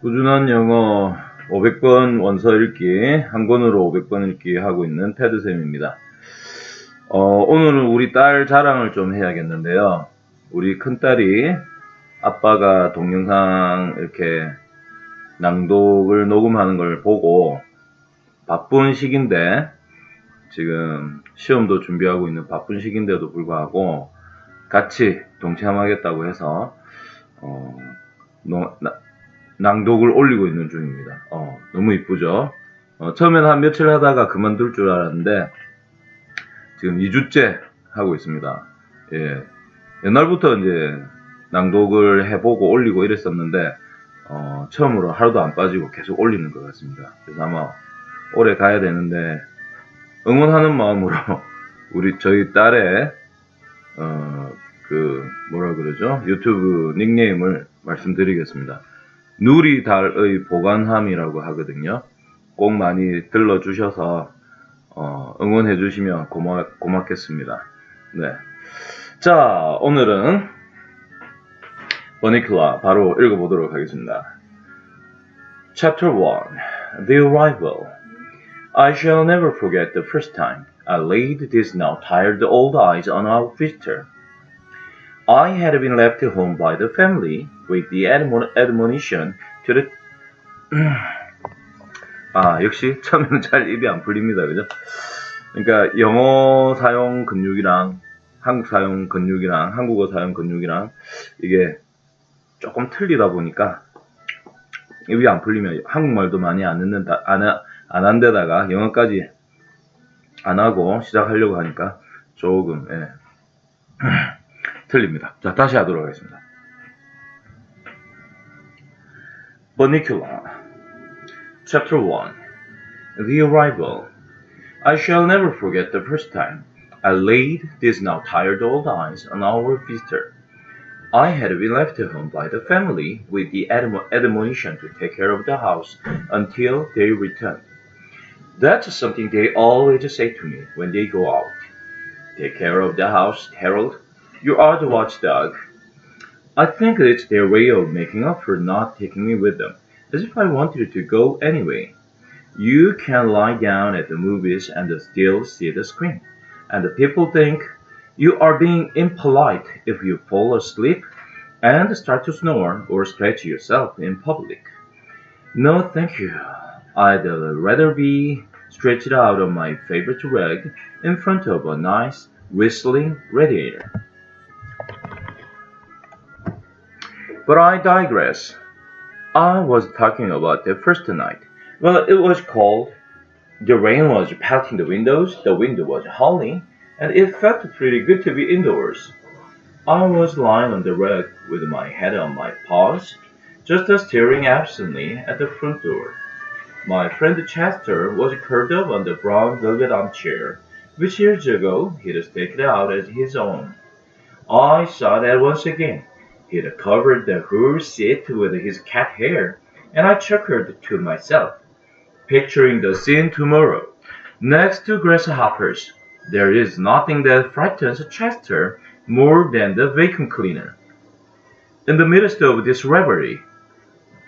꾸준한 영어 500번 원서 읽기, 한 권으로 500번 읽기 하고 있는 테드쌤입니다. 오늘은 우리 딸 자랑을 좀 해야겠는데요. 우리 큰딸이 아빠가 동영상 이렇게 낭독을 녹음하는 걸 보고 바쁜 시기인데, 지금 시험도 준비하고 있는 바쁜 시기인데도 불구하고 같이 동참하겠다고 해서 낭독을 올리고 있는 중입니다. 너무 이쁘죠? 처음에는 한 며칠 하다가 그만둘 줄 알았는데 지금 2주째 하고 있습니다. 예. 옛날부터 이제 낭독을 해보고 올리고 이랬었는데 처음으로 하루도 안 빠지고 계속 올리는 것 같습니다. 그래서 아마 오래 가야 되는데 응원하는 마음으로 저희 딸의 유튜브 닉네임을 말씀드리겠습니다. 누리달의 보관함이라고 하거든요. 꼭 많이 들러주셔서 응원해주시면 고맙겠습니다. 네. 자, 오늘은 Bunnicula 바로 읽어보도록 하겠습니다. Chapter 1. The Arrival. I shall never forget the first time I laid these now tired old eyes on our visitor. I had been left home by the family with the admonition to the 역시 처음에는 잘 입이 안 풀립니다. 그죠? 그러니까 영어 사용 근육이랑 한국 사용 근육이랑 한국어 사용 근육이랑 이게 조금 틀리다 보니까 입이 안 풀리면 한국말도 많이 안 한 데다가 영어까지 안 하고 시작하려고 하니까 조금 틀립니다. 자, 다시 하도록 하겠습니다. Bunnicula Chapter 1. The Arrival. I shall never forget the first time I laid these now tired old eyes on our visitor. I had been left at home by the family with the admonition to take care of the house until they returned. That's something they always say to me when they go out. Take care of the house, Harold. You are the watchdog. I think it's their way of making up for not taking me with them, as if I wanted to go anyway. You can lie down at the movies and still see the screen, and the people think you are being impolite if you fall asleep and start to snore or stretch yourself in public. No, thank you. I'd rather be stretched out on my favorite rug in front of a nice, whistling radiator. But I digress. I was talking about the first night. Well, it was cold. The rain was pelting the windows, the wind was howling, and it felt pretty good to be indoors. I was lying on the rug with my head on my paws, just staring absently at the front door. My friend Chester was curled up on the brown velvet armchair, which years ago he'd staked out as his own. I saw that once again. He'd covered the whole seat with his cat hair, and I chuckled to myself, picturing the scene tomorrow. Next to grasshoppers, there is nothing that frightens Chester more than the vacuum cleaner. In the midst of this reverie,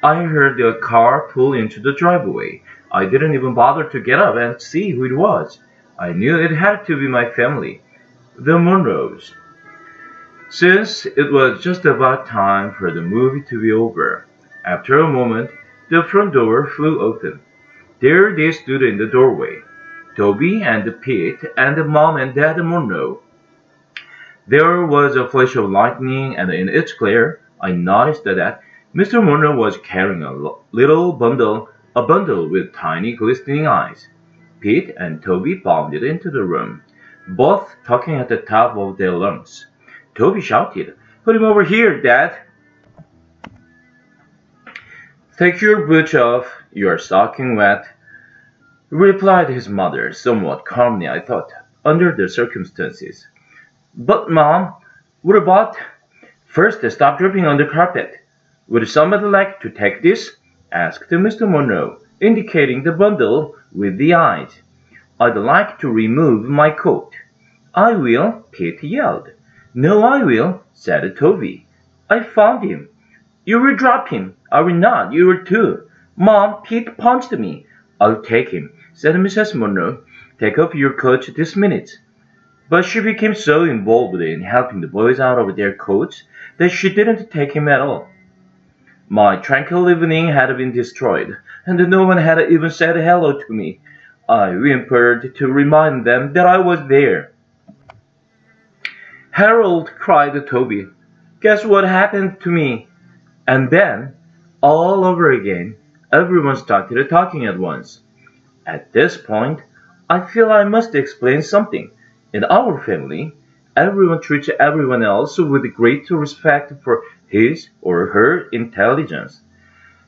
I heard a car pull into the driveway. I didn't even bother to get up and see who it was. I knew it had to be my family, the Monroes. Since it was just about time for the movie to be over, after a moment, the front door flew open. There they stood in the doorway, Toby and Pete and Mom and Dad Monroe. There was a flash of lightning, and in its glare, I noticed that Mr. Monroe was carrying a little bundle, a bundle with tiny glistening eyes. Pete and Toby bounded into the room, both talking at the top of their lungs. Toby shouted, "Put him over here, Dad!" "Take your boots off, you are soaking wet," replied his mother, somewhat calmly, I thought, under the circumstances. "But, Mom, what about—" "First, stop dripping on the carpet. Would somebody like to take this?" asked Mr. Monroe, indicating the bundle with the eyes. "I'd like to remove my coat." "I will," Pete yelled. "No, I will," said Toby. "I found him. You will drop him. I will not. You will too. Mom, Pete punched me. I'll take him, said Mrs. Monroe. Take off your coat this minute. But she became so involved in helping the boys out of their coats that she didn't take him at all. My tranquil evening had been destroyed, and no one had even said hello to me. I whimpered to remind them that I was there. Harold, cried Toby, guess what happened to me? And then, all over again, everyone started talking at once. At this point, I feel I must explain something. In our family, everyone treats everyone else with great respect for his or her intelligence.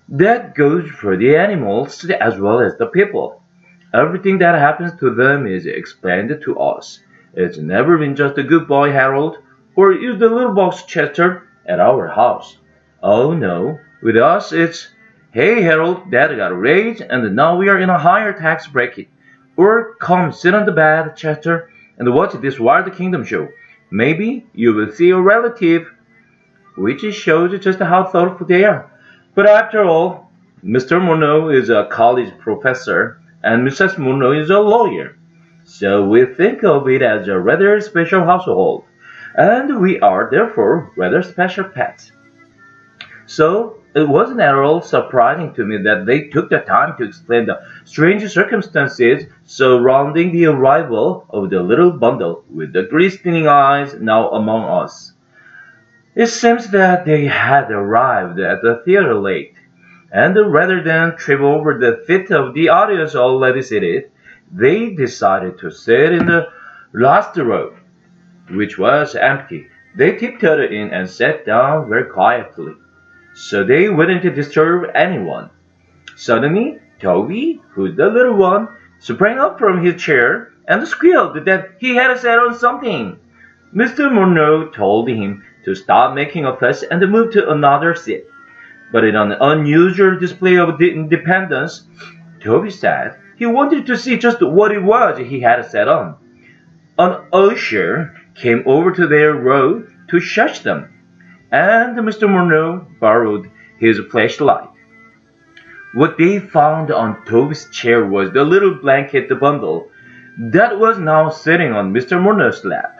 That goes for the animals as well as the people. Everything that happens to them is explained to us. It's never been just a good boy, Harold, or use the little box Chester at our house. Oh no, with us it's, hey Harold, Dad got a raise and now we are in a higher tax bracket. Or come sit on the bed, Chester, and watch this Wild Kingdom show. Maybe you will see a relative, which shows just how thoughtful they are. But after all, Mr. Monroe is a college professor and Mrs. Monroe is a lawyer. So we think of it as a rather special household, and we are therefore rather special pets. So it wasn't at all surprising to me that they took the time to explain the strange circumstances surrounding the arrival of the little bundle with the glistening eyes now among us. It seems that they had arrived at the theater late, and rather than trip over the feet of the audience already seated, they decided to sit in the last row, which was empty. They tiptoed in and sat down very quietly, so they wouldn't disturb anyone. Suddenly, Toby, who's the little one, sprang up from his chair and squealed that he had sat on something. Mr. Monroe told him to stop making a fuss and move to another seat. But in an unusual display of independence, Toby said he wanted to see just what it was he had sat on. An usher came over to their row to shush them, and Mr. Monroe borrowed his flashlight. What they found on Toby's chair was the little blanket bundle that was now sitting on Mr. Monroe's lap.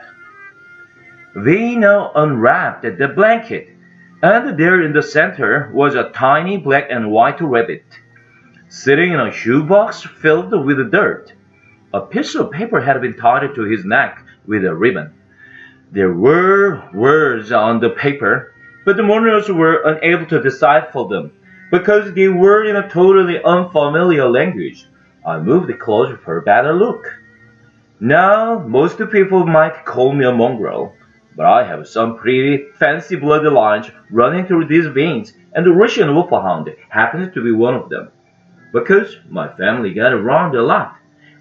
They now unwrapped the blanket, and there in the center was a tiny black and white rabbit, sitting in a shoebox filled with dirt. A piece of paper had been tied to his neck with a ribbon. There were words on the paper, but the Monroes were unable to decipher them because they were in a totally unfamiliar language. I moved closer for a better look. Now, most people might call me a mongrel, but I have some pretty fancy bloodlines running through these veins, and the Russian wolfhound happens to be one of them. Because my family got around a lot,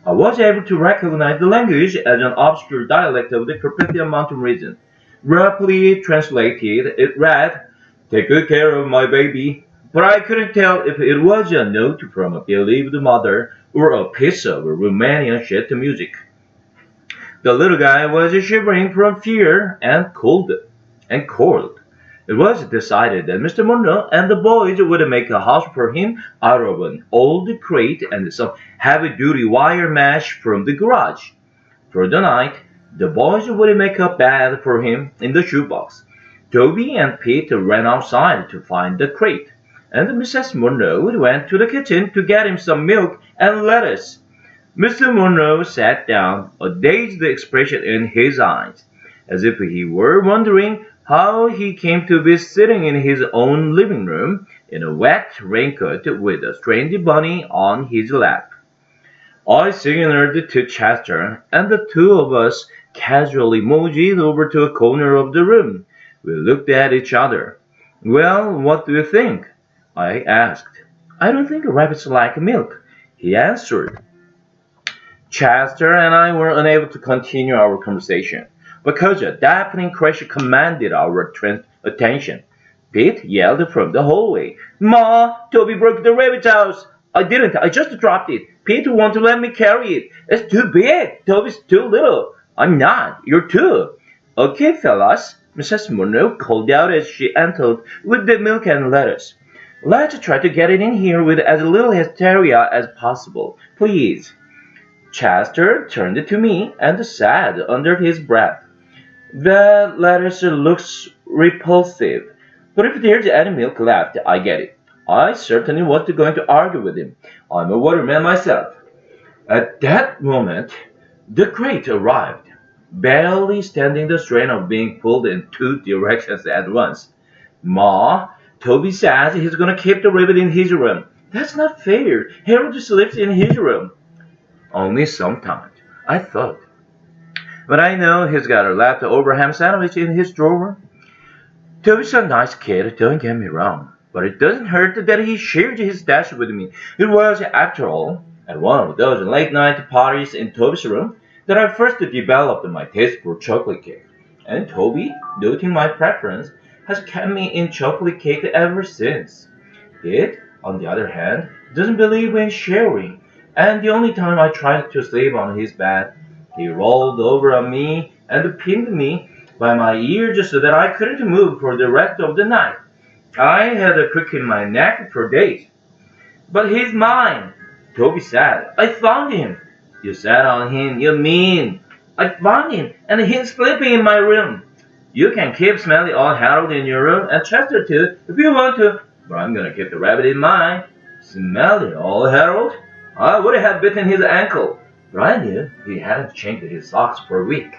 I was able to recognize the language as an obscure dialect of the Carpathian Mountain region. Roughly translated, it read, "Take good care of my baby," but I couldn't tell if it was a note from a bereaved mother or a piece of Romanian sheet music. The little guy was shivering from fear and cold. It was decided that Mr. Monroe and the boys would make a house for him out of an old crate and some heavy-duty wire mesh from the garage. For the night, the boys would make a bed for him in the shoebox. Toby and Pete ran outside to find the crate, and Mrs. Monroe went to the kitchen to get him some milk and lettuce. Mr. Monroe sat down, a dazed expression in his eyes, as if he were wondering how he came to be sitting in his own living room in a wet raincoat with a strange bunny on his lap. I signaled to Chester, and the two of us casually moseyed over to a corner of the room. We looked at each other. "Well, what do you think?" I asked. "I don't think rabbits like milk," he answered. Chester and I were unable to continue our conversation because a deafening crash commanded our attention. Pete yelled from the hallway, "Ma, Toby broke the rabbit's house." "I didn't, I just dropped it. Pete won't let me carry it. It's too big. Toby's too little." "I'm not, you're two." "Okay, fellas, Mrs. Monroe called out as she entered with the milk and lettuce. Let's try to get it in here with as little hysteria as possible, please. Chester turned to me and said under his breath, "The lettuce looks repulsive, but if there's any milk left, I get it." I certainly wasn't going to argue with him. I'm a waterman myself. At that moment, the crate arrived, barely standing the strain of being pulled in two directions at once. "Ma, Toby says he's going to keep the rabbit in his room." "That's not fair. Harold sleeps in his room." "Only sometimes," I thought. "But I know he's got a leftover ham sandwich in his drawer." Toby's a nice kid, don't get me wrong, but it doesn't hurt that he shared his stash with me. It was, after all, at one of those late-night parties in Toby's room that I first developed my taste for chocolate cake. And Toby, noting my preference, has kept me in chocolate cake ever since. It, on the other hand, doesn't believe in sharing, and the only time I tried to sleep on his bed, he rolled over on me and pinned me by my ear just so that I couldn't move for the rest of the night. I had a crick in my neck for days. "But he's mine," Toby said. "I found him." "You sat on him, you mean." "I found him, and he's sleeping in my room." "You can keep Smelly Old Harold in your room, and Chester too, if you want to, but I'm gonna keep the rabbit in mine." Smelly Old Harold? I would have bitten his ankle, but I knew he hadn't changed his socks for a week.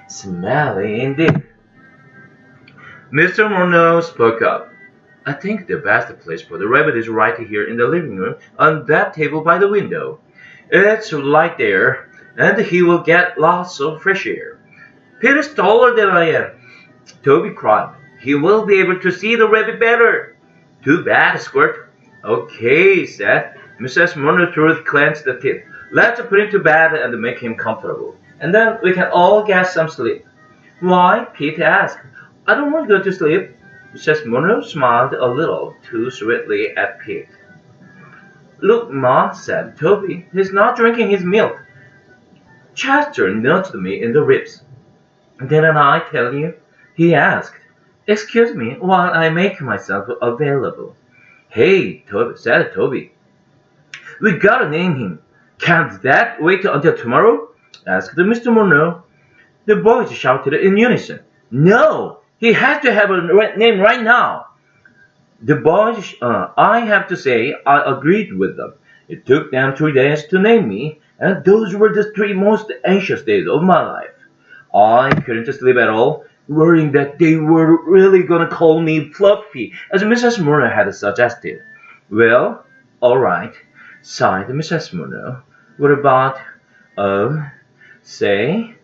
Smelly indeed. Mr. Monroe spoke up. "I think the best place for the rabbit is right here in the living room, on that table by the window. It's light there, and he will get lots of fresh air." "Peter's taller than I am," Toby cried. "He will be able to see the rabbit better." "Too bad, Squirt." "Okay," said Mrs. Monroe through clenched teeth. "Let's put him to bed and make him comfortable, and then we can all get some sleep." "Why?" Pete asked. "I don't want to go to sleep." Mrs. Monroe smiled a little too sweetly at Pete. "Look, Ma," said Toby, "he's not drinking his milk." Chester nudged me in the ribs. "Didn't I tell you?" he asked. "Excuse me while I make myself available." "Hey," said Toby. "We gotta name him." "Can't that wait until tomorrow?" asked Mr. Monroe. The boys shouted in unison. "No! He has to have a name right now." The boys, I have to say, I agreed with them. It took them 3 days to name me, and those were the 3 most anxious days of my life. I couldn't sleep at all, worrying that they were really gonna call me Fluffy, as Mrs. Monroe had suggested. "Well, all right," sighed Mrs. Monroe. "What about, say,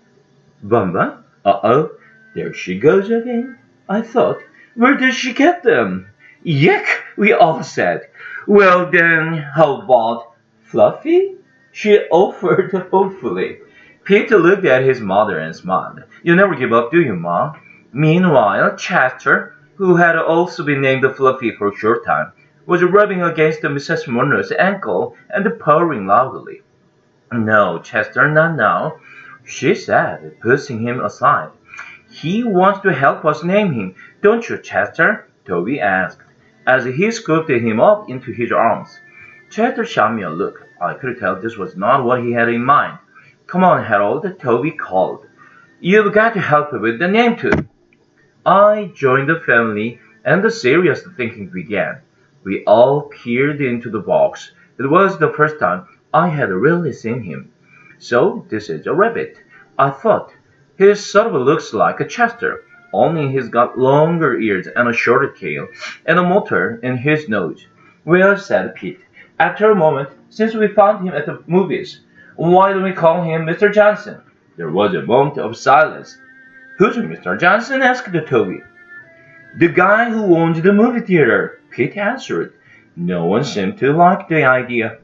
Bumba?" "Uh-oh, there she goes again," I thought. "Where did she get them?" "Yuck," we all said. "Well then, how about Fluffy?" she offered hopefully. Peter looked at his mother and smiled. "You never give up, do you, Ma?" Meanwhile, Chester, who had also been named Fluffy for a short time, was rubbing against Mrs. Monroe's ankle and purring loudly. "No, Chester, not now," she said, pushing him aside. "He wants to help us name him, don't you, Chester?" Toby asked, as he scooped him up into his arms. Chester shot me a look. I could tell this was not what he had in mind. "Come on, Harold," Toby called. "You've got to help with the name, too." I joined the family, and the serious thinking began. We all peered into the box. It was the first time I had really seen him. "So this is a rabbit," I thought. "He sort of looks like a Chester, only he's got longer ears and a shorter tail, and a motor in his nose." "Well," said Pete, after a moment, "since we found him at the movies, why don't we call him Mr. Johnson?" There was a moment of silence. "Who's Mr. Johnson?" asked Toby. "The guy who owns the movie theater," Pete answered. No one seemed to like the idea.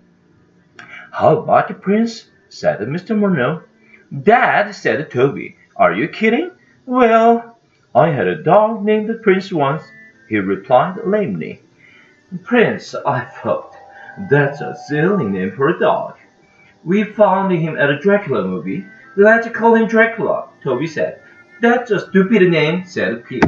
"How about the Prince?" said Mr. Monroe. "Dad," said Toby, "are you kidding?" "Well, I had a dog named Prince once," he replied lamely. "Prince," I thought. "That's a silly name for a dog." "We found him at a Dracula movie. Let's call him Dracula," Toby said. That's a stupid name, said Pete.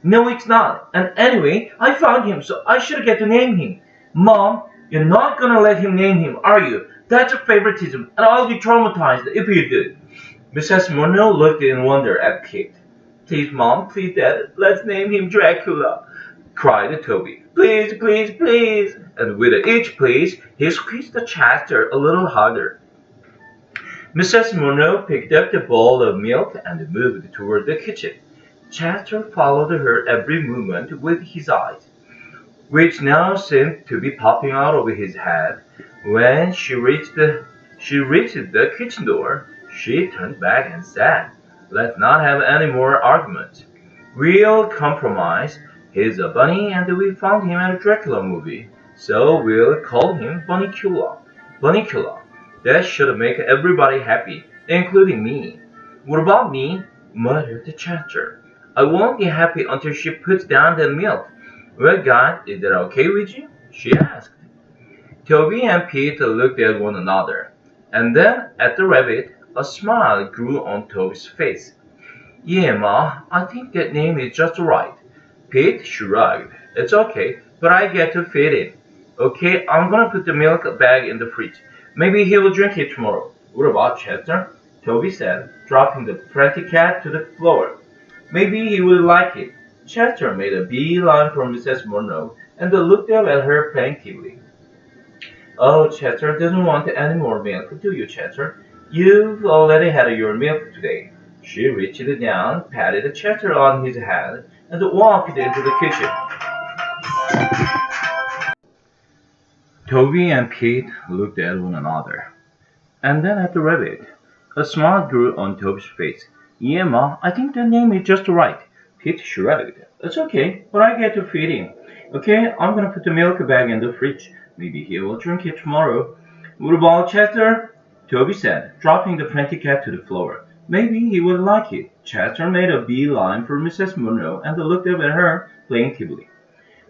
No, it's not. And anyway, I found him, so I should get to name him. Mom, you're not gonna let him name him, are you? That's a favoritism, and I'll be traumatized if you do. Mrs. Monroe looked in wonder at Pete. Please, Mom, please, Dad, let's name him Dracula, cried Toby. Please, please, please. And with each please, he squeezed the Chester a little harder. Mrs. Monroe picked up the bowl of milk and moved toward the kitchen. Chester followed her every movement with his eyes, which now seemed to be popping out of his head. When she reached the kitchen door, she turned back and said, Let's not have any more arguments. We'll compromise. He's a bunny and we found him at a Dracula movie, so we'll call him Bunnicula. Bunnicula. That should make everybody happy, including me. What about me? Muttered Chester. I won't be happy until she puts down that milk. Well, God, is that okay with you? She asked. Toby and Pete looked at one another, and then at the rabbit. A smile grew on Toby's face. Yeah, Ma, I think that name is just right. Pete shrugged. It's okay, but I get to feed it. Okay, I'm gonna put the milk bag in the fridge. Maybe he will drink it tomorrow. What about Chester? Toby said, dropping the pretty cat to the floor. Maybe he will like it. Chester made a beeline for Mrs. Monroe and looked up at her plaintively. Oh, Chester doesn't want any more milk, do you, Chester? You've already had your milk today. She reached down, patted Chester on his head, and walked into the kitchen. Toby and Pete looked at one another, and then at the rabbit. A smile grew on Toby's face. Yeah, Ma, I think the name is just right. Pete shrugged. It's okay, but I get to feed him. Okay, I'm gonna put the milk bag in the fridge. Maybe he will drink it tomorrow. What about Chester? Toby said, dropping the pretty cat to the floor. Maybe he would like it. Chester made a beeline for Mrs. Monroe and looked up at her plaintively.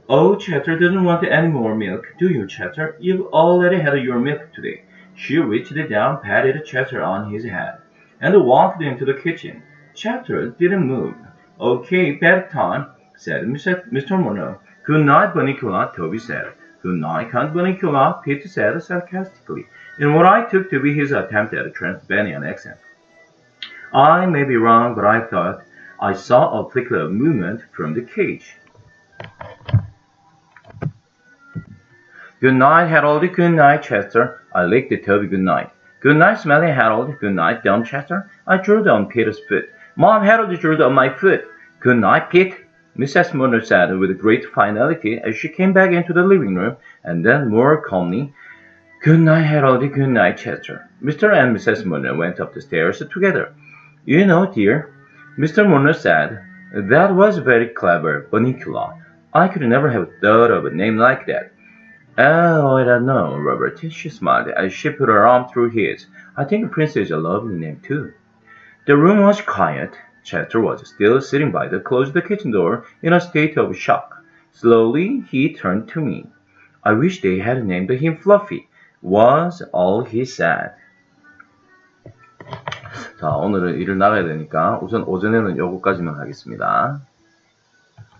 Oh, Chester doesn't want any more milk, do you, Chester? You've already had your milk today. She reached down, patted Chester on his head, and walked into the kitchen. Chester didn't move. Okay, bedtime, said Mr. Monroe. Good night, Bunnicula, Toby said. Good night, Count Bunnicula, Pete said sarcastically, in what I took to be his attempt at a Transylvanian accent. I may be wrong, but I thought I saw a particular movement from the cage. Good night, Harold. Good night, Chester. I licked Toby good night. Good night, Smelly Harold. Good night, dumb Chester. I drew on Peter's foot. Mom, Harold drew on my foot. Good night, Pete. Mrs. Monroe said with great finality as she came back into the living room, and then more calmly, Good night, Harold. Good night, Chester. Mr. and Mrs. Monroe went up the stairs together. You know, dear, Mr. Monroe said, that was very clever, Bunnicula. I could never have thought of a name like that. Oh, I don't know, Robert. She smiled as she put her arm through his. I think Prince is a lovely name, too. The room was quiet. Chester was still sitting by the closed kitchen door in a state of shock. Slowly, he turned to me. I wish they had named him Fluffy, was all he said. 자, 오늘은 일을 나가야 되니까 우선 오전에는 요거까지만 하겠습니다.